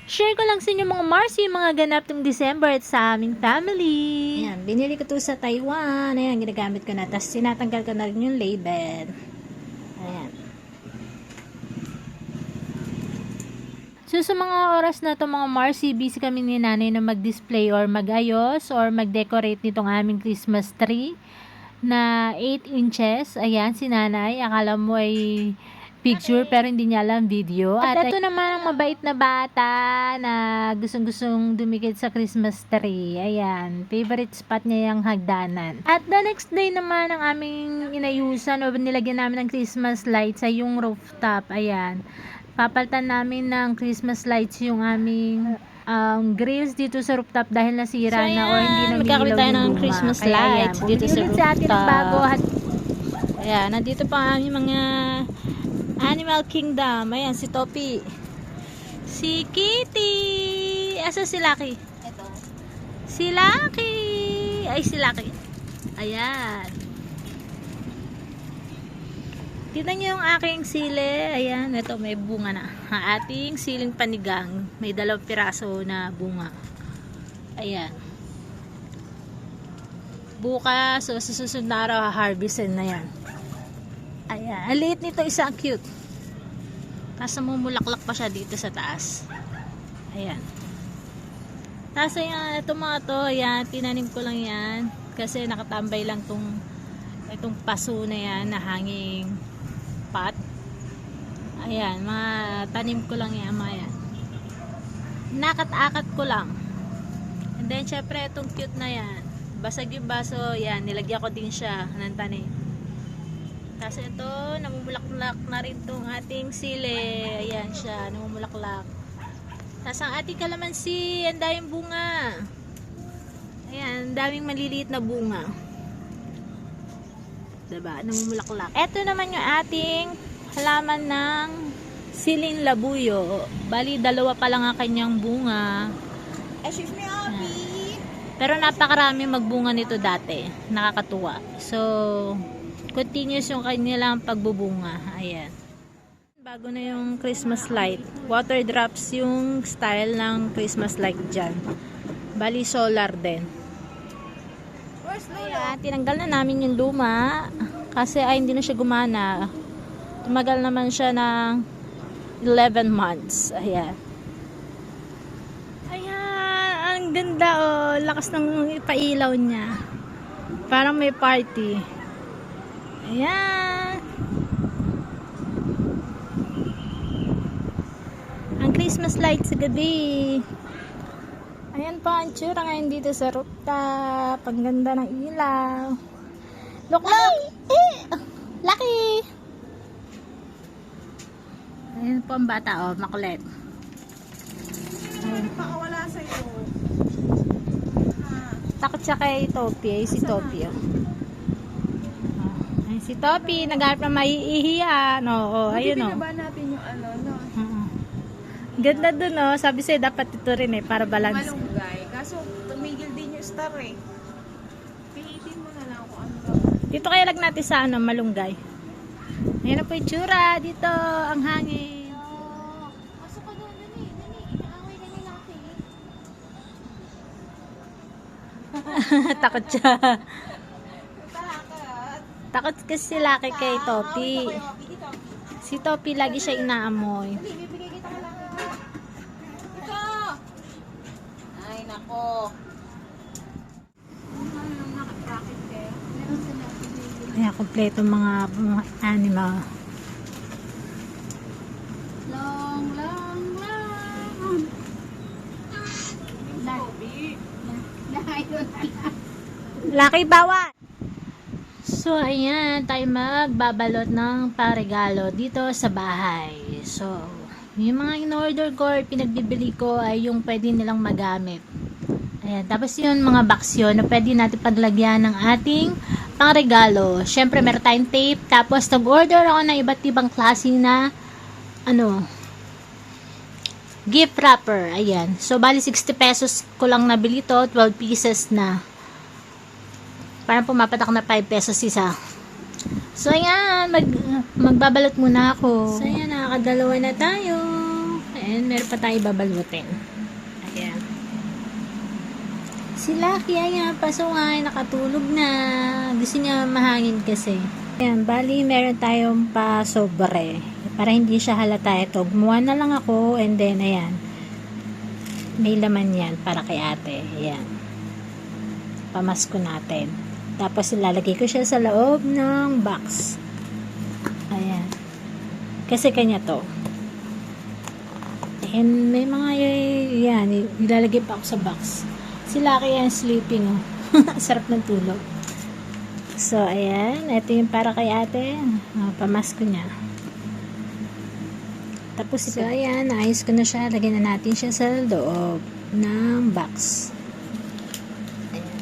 Share ko lang sa inyo mga Mars yung mga ganap ng December at sa aming family. Ayan, binili ko to sa Taiwan. Ayan, ginagamit ko na. Tapos sinatanggal ko na rin yung label. Ayan. So, sa mga oras na to mga Marcy, busy kami ni nanay na mag-display or mag-ayos or mag-decorate nitong aming Christmas tree na 8 inches. Ayan, si nanay. Akala mo ay picture pero hindi niya alam video. At ito naman ang mabait na bata na gustong-gustong dumikit sa Christmas tree. Ayan, favorite spot niya yung hagdanan. At the next day naman ang aming inayusan o nilagyan namin ng Christmas lights ay yung rooftop. Ayan. Papalitan namin ng Christmas lights yung aming grills dito sa rooftop dahil nasira na or hindi na magkakabit tayo ng luma. Christmas Kaya lights dito sa bumili sa atin ng rooftop. bago at Ayan, nandito pa ang aming mga Animal Kingdom. Ayan, si Topi. Si Kitty. Asa si Lucky? ito. Si Lucky. Ay, si Lucky. Ayan. Tignan niyo yung aking sili. Ayan, ito may bunga na. Ang ating siling panigang. May 2 piraso na bunga. Ayan. Bukas, so sa susunod na araw, harvestin na yan. Ayan. Ang liit nito, isa ang cute. Tapos mumulaklak pa siya dito sa taas. Ayan. Tapos ayan, itong mga to, ayan, tinanim ko lang yan. Kasi nakatambay lang itong paso na yan na hanging pot. Ayan, mga tanim ko lang yan, mga yan. Nakat-akat ko lang. And then, syempre, itong cute na yan. Basag yung baso, yan, nilagyan ko din siya ng tanim. Tapos ito, namumulaklak na rin itong ating sili. Ayan siya, namumulaklak. Tapos ang ating kalamansi, ang daming bunga. Ayan, ang daming maliliit na bunga. Diba? Namumulaklak. Ito naman yung ating halaman ng siling labuyo. Bali, 2 pa lang ang kanyang bunga. Excuse me, Abby. Pero napakarami magbunga nito dati. Nakakatuwa. So, continuous yung kanilang pagbubunga. Ayan. Bago na yung Christmas light. Water drops yung style ng Christmas light dyan. Bali, solar din. Ayan, tinanggal na namin yung luma. Kasi ay hindi na siya gumana. Tumagal naman siya ng 11 months. Ayan. Ayan, ang ganda oh. Lakas ng ipailaw niya. Parang may party. Ayan. Ang Christmas light sa gabi. Ayan po ang tsura ngayon dito sa rooftop. Ang ganda ng ilaw. Look! Lucky! Ayan po ang bata, oh, makulit. Pakawala sa'yo. Takot siya kay Topi. Ay, si Topi, oh. Ay, si Topi, nagharap na maiihiyan. Oo, ayun, oh. Binaba natin yung ano, no? Ganda dun, oh. Sabi sa'yo, dapat ito rin, eh, para balance. Malunggay. Kaso, tumigil din yung star, eh. Pilitin mo na lang kung ano ba. Dito kaya lag natin sa ano, malunggay. Ayan na po yung tsura. Dito, ang hangin. Pasok ka doon, dali. Inaaway ka ni Lucky. Takot siya. Takot. Takot kasi si Lucky kay Topi. Si Topi lagi siya inaamoy. Bibigay kita ka lang. Ito! Ay, nako. Ayan, kompleto mga animal. Long. Lucky bawat! So, ayan, tayo magbabalot ng paregalo dito sa bahay. So, yung mga in-order ko or pinagbibili ko ay yung pwede nilang magamit. Ayan, tapos yun, mga box yun na pwede natin paglagyan ng ating pangregalo. Syempre, meron tayong tape. Tapos, nag-order ako ng iba't ibang klase na gift wrapper. Ayan. So, bali 60 pesos ko lang nabili to. 12 pieces na. Parang pumapatak na 5 pesos isa. So, ayan. Magbabalot muna ako. So, ayan. Nakakadalawa na tayo. Ayan. then meron pa tayo babalutin. Ayan. Si Lucky, ayan, pasungay, nakatulog na. Gusto niya mahangin kasi. Ayan, bali meron tayong pa sobre. Para hindi siya halata ito. Gumawa na lang ako, and then, ayan. May laman yan para kay ate. Ayan. Pamasko natin. Tapos ilalagay ko siya sa loob ng box. Ayan. Kasi kanya to. And may mga yan, ilalagay pa ako sa box. Si Lucky yan sleeping, oh. Sarap ng tulog. So, ayan. Ito yung para kay ate. Oh, pamasko niya. Tapos, so, ayan. Naayos ko na siya. Lagyan na natin siya sa loob ng box. Ayan.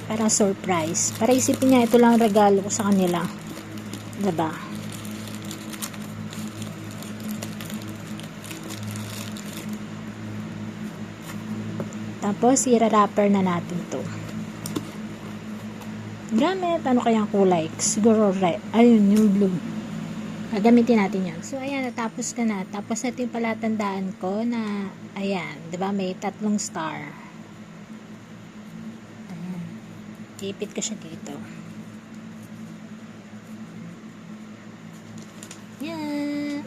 Para surprise. Para isipin niya ito lang regalo ko sa kanila. Diba? Tapos, i-wrapper na natin to. Gamit, ano kayang kulay? Siguro red. Ayun, yung blue. Gagamitin natin yan. So, ayan, natapos ka na. Tapos, ito yung palatandaan ko na, ayan, diba, may 3 star. Ayan. Ipit ko siya dito. Yan.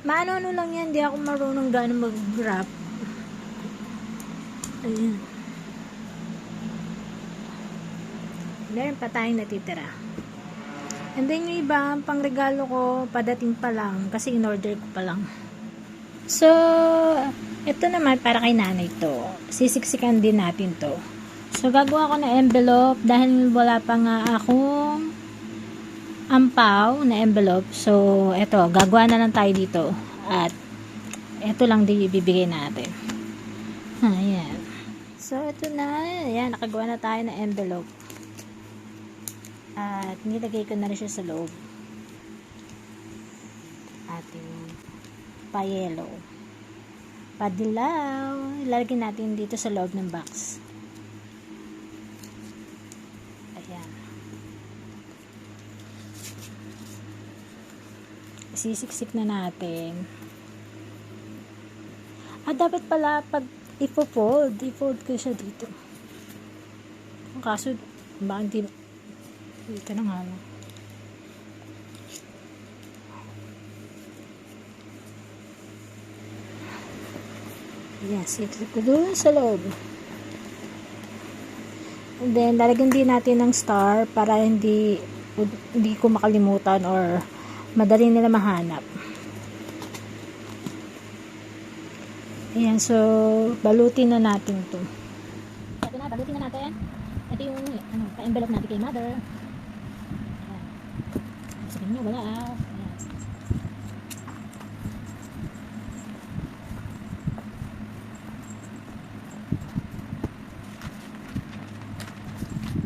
Maano lang yan, di ako marunong gano'ng mag-wrap. Ayan. Meron pa tayong natitira. And then yung iba, pang regalo ko, padating pa lang. Kasi in-order ko pa lang. So, ito naman para kay nanay to. Sisiksikan din natin to. So, gagawa ko na envelope dahil wala pa nga akong ampaw na envelope. So, ito, gagawa na lang tayo dito. At, ito lang din ibibigay natin. Ayan. So, ito na. Ayan, nakagawa na tayo ng envelope. At, nilagay ko na rin siya sa loob. Ating pa-yellow. Pa-dilaw. Ilalagay natin dito sa loob ng box. Ayan. Sisiksik na natin. Dapat pala pag i-fold ko siya dito. Kaso, ba hindi dito na nga lang. Ayan, siksik ko doon sa loob. And then, lalagyan din natin ng star para hindi ko makalimutan or madali nila mahanap. Ayan, so, balutin na natin to. Ito na, balutin na natin. Ito yung pa-envelope natin kay mother. Ayan. Sabihin nyo, wala ah. Ayan.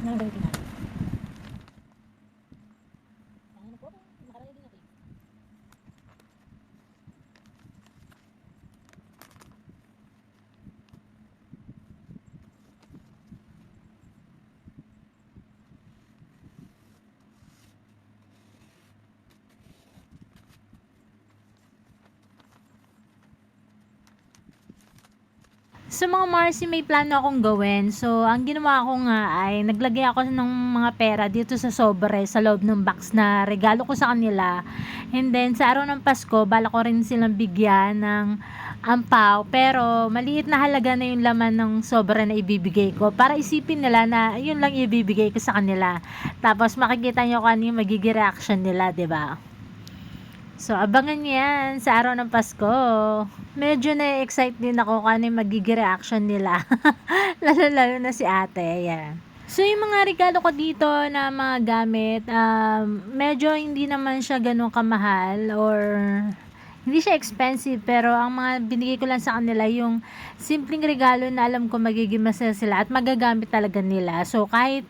Ayan, balutin natin. Ayan po, nakarali din natin. So mga Marcy, may plano akong gawin. So ang ginawa ko nga ay naglagay ako ng mga pera dito sa sobre sa loob ng box na regalo ko sa kanila. And then sa araw ng Pasko, bala ko rin silang bigyan ng ampaw. Pero maliit na halaga na yung laman ng sobre na ibibigay ko. Para isipin nila na yun lang ibibigay ko sa kanila. Tapos makikita nyo kung ano yung magiging reaction nila, 'di ba? So, abangan nyo yan sa araw ng Pasko. Medyo na-excite din ako kung ano yung magiging reaction nila. Lalo-lalo na si ate. Yan. So, yung mga regalo ko dito na mga gamit, medyo hindi naman siya ganun kamahal or Hindi siya expensive, pero ang mga binigay ko lang sa kanila yung simpleng regalo na alam ko magiging masaya sila at magagamit talaga nila. So, kahit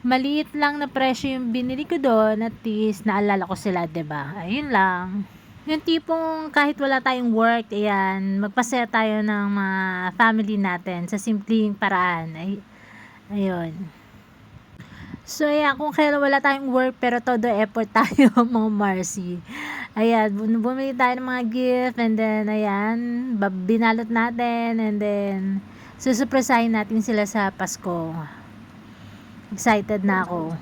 maliit lang na presyo yung binili ko doon, at least naalala ko sila, 'di ba? Ayun lang. Yung tipong kahit wala tayong work, ayan, magpasaya tayo ng mga family natin sa simpleng paraan. Ayun. So, ayan, kung kailan wala tayong work pero todo effort tayo, mga Marcy. Ayan, bumili tayo ng mga gift and then, ayan, binalot natin and then, susurpresahin natin sila sa Pasko. Excited na ako.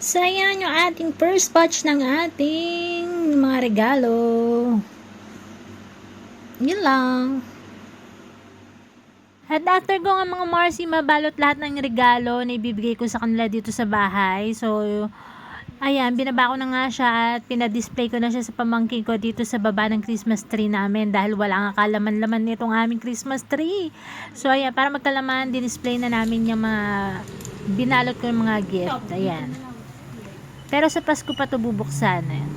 So, ayan yung ating first batch ng ating mga regalo. Yun lang. At after ko nga mga Marcy, mabalot lahat ng regalo na ibibigay ko sa kanila dito sa bahay. So, ayan, binaba ko na nga siya at pinadisplay ko na siya sa pamangkin ko dito sa baba ng Christmas tree namin dahil wala nga kalaman-laman nitong aming Christmas tree. So, ayan, para magkalaman, dinisplay na namin yung mga binalot ko yung mga gift. Ayan. Pero sa Pasko pa ito bubuksan. Ayan.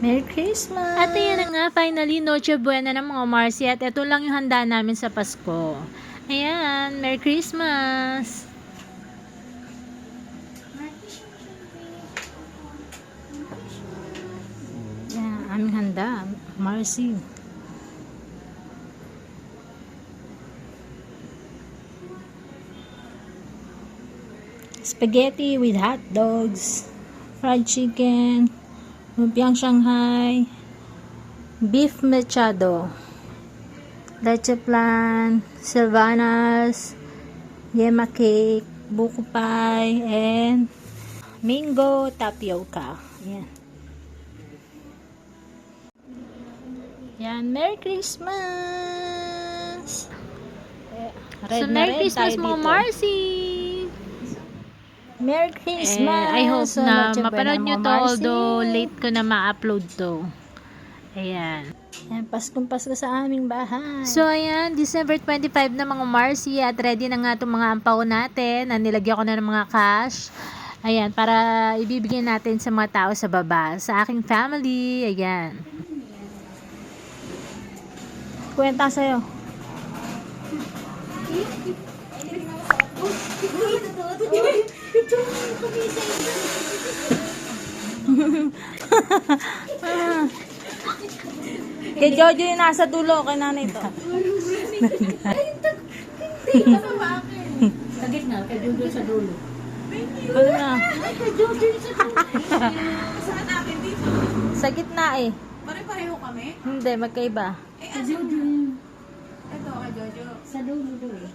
Merry Christmas! At ayan na nga, finally, Noche Buena ng mga Marcy at ito lang yung handa namin sa Pasko. Ayan, Merry Christmas! Yan, aming handa. Marcy. Spaghetti with hot dogs, fried chicken, lumpiang Shanghai, beef mechado, leche flan, Sylvanas, yema cake, buko pie, and mango tapioca. Yan. Yan, Merry Christmas! So, Merry Christmas mga Marcy! Merry Christmas! I hope So, na Noche Buena, mapanood nyo mga to, Marcy. although late ko na ma-upload to. Ayan. Yan, Paskong Pasko sa aming bahay. So, ayan, December 25 na mga Marcy at ready na nga itong mga ampaw natin na nilagyan ko na ng mga cash. Ayan, para ibibigay natin sa mga tao sa baba. Sa aking family, ayan. Kwenta sa'yo. Kay Jojo yung nasa dulo, kay nanay to. Sa gitna, kay Jojo sa dulo. Ano na? Kay Jojo yung sa saan natin dito? Sa gitna eh. Pare-pareho kami? Hindi, magkaiba. Eh, ano? Ito, kay Jojo. Sa dulo eh.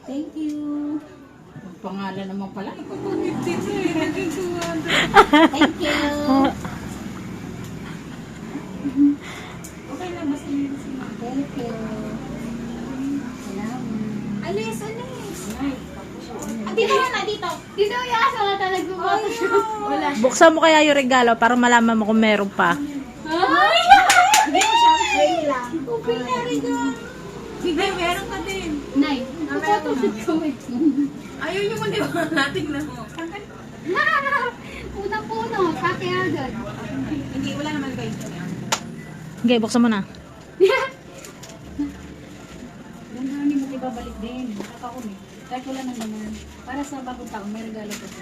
Thank you. Pangalan naman pala. Dito eh, naging 200. Thank you. Okay lang, mas yun si Ma'am. Thank you. Salamat. Alis, alis. Dito na, dito. Dito yung asa ka talaga mag-photoshoot. Wala. Buksan mo kaya yung regalo para malaman mo kung meron pa. Ay! Hindi mo siya. Wait lang. Open na rin doon. Sige, meron ka din. Nay, photoshoot ko eh. Ayaw yung maniwala natin na mo. Puno-puno, kake agad. Hindi, wala naman kayo. Okay, buksan mo na. Ganda ni mo ibabalik din. Nakakahuli. Kahit wala na naman. Para sa bagong taon, may regalo ko sa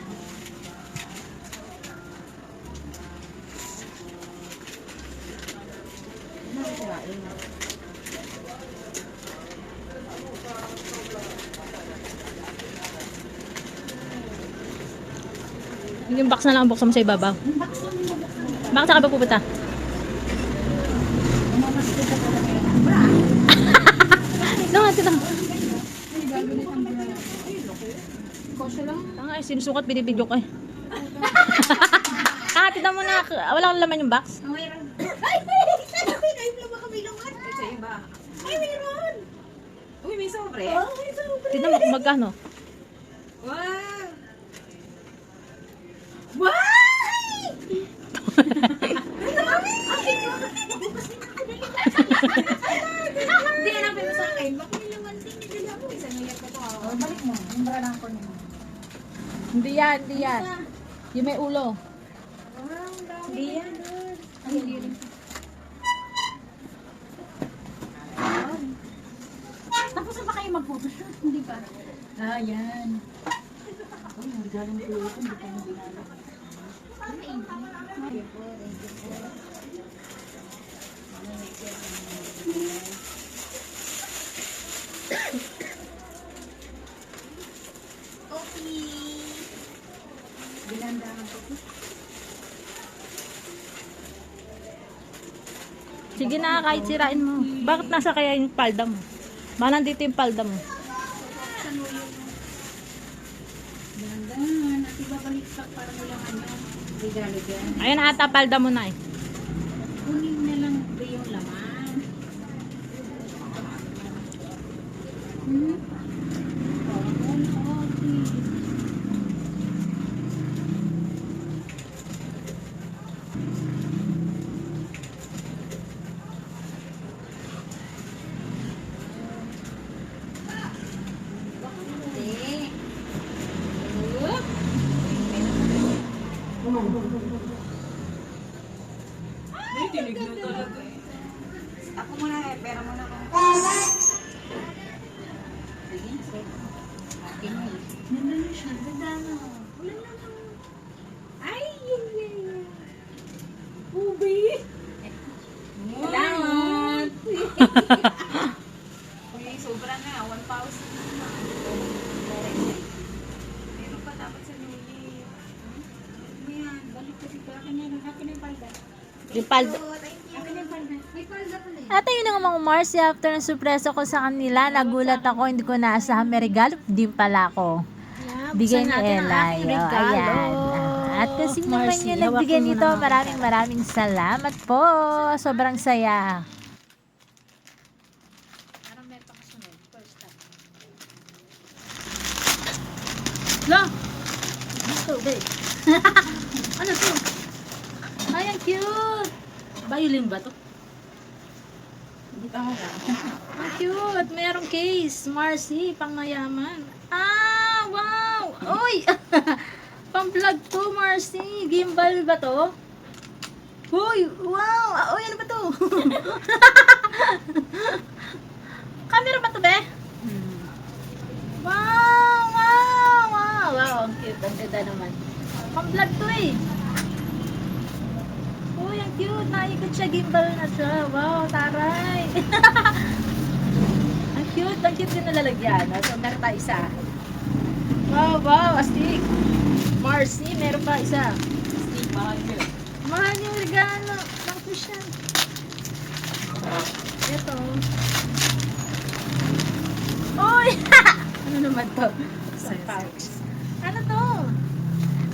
Yung box na lang ang buksan mo sa ibabaw. Bakit saan ka ba pupunta? No, ito lang. Tanga, sinusukat, binibidyo ko eh. Tignan mo na, wala kang laman yung box. Ay, naman kami naman. Sa iba. Ay, mayroon. Uy, may sobre. Oh, may sobre. Tignan mo kung magkano. Wow! Wow! Hindi, hanapin mo sa akin. Baka may laman din. Nila mo. Isang ngayon ko to. Balik mo. Yung brada ko niya. Hindi yan, hindi yan. Yung may ulo. Hindi yan. Tapos na ba kayo mag-photoshoot? Hindi ba? Ah, yan. Uy, ang galing ko ito. Hindi pa nabigala. Sige na, kahit sirain mo. Bakit nasa kaya yung palda mo? Ba nandito yung palda mo? Dandan. At ibabalik para walang ano. Regalo dyan. Ayun ata, palda mo na eh. Kunin na lang ba yung laman? Hmm? Ako muna eh, pera muna ko. Sige, sige. Akin na eh. Ganda na siya, ganda na. Wala na lang. Ay, yun. Ubi. Salamat. Uy, sobra na. 1,000. Meron pa dapat sa nuli. Yan, balik kasi ka. Akin na yung palda. Yung palda. Akin na yung palda. May palda pala eh. At ayun na nga mga Marcy, after ng surpresa ko sa kanila, nagulat ako, hindi ko naasahan may regalo din pala ako. Bigay ni Elay. Oh, ayan. At kasi naman Marcy, yung nagbigay hawakan mo nito, na. maraming salamat po. Sobrang saya. Parang may pakasunod. First time. Lo! Gusto, babe. Ano to? Ay, ang cute! Violin ba to? Hindi pa nga. Ang cute! Mayroong case. Marcy, pang mayaman. Ah! Wow! Uy! Pang vlog to, Marcy. Gimbal ba to? Uy! Wow! Uy, ano ba to? Camera ba to, be? Wow! Wow! Wow! Wow! Ang cute. Ang ganda naman. Pang vlog to eh. Uy, ang cute. Naikot siya. Gimbal na siya. Wow, taray. Ang cute. Ang cute yung nalalagyan. So, meron tayo isa. Wow, wow. Astig. Marcy, meron pa isa. Steve, mahal yun. Mahal yung regalo. Bakit siya? Ito. Uy! Ano naman to? Sa pouch. Ano to?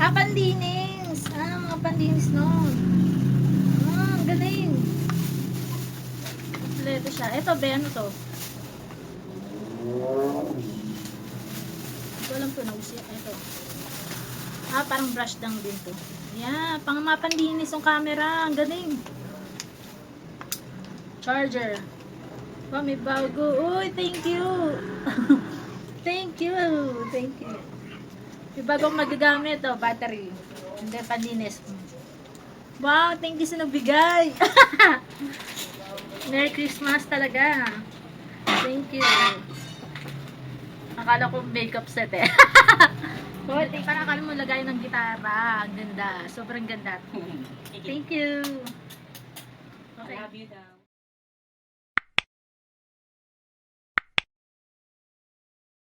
Ah, pandinis. Ah, mga pandinis nun. Ah, ang galing. Kompleto siya. Ito, be, ano to? Hindi ko alam to, nausi. Ito. Ah, parang brush lang din to. Yeah, pang mga pandinis yung camera. Ang galing. Charger. Oh, may bago. Uy, thank you. Thank you. Thank you. May bagong magagamit. Oh, battery. Hindi, pandinis. Wow, thank you sa nagbigay. Merry Christmas talaga. Thank you. Akala ko makeup set eh. Oh, parang akala mo lagay ng gitara. Ang ganda. Sobrang ganda. Thank you. Okay. Love you daw.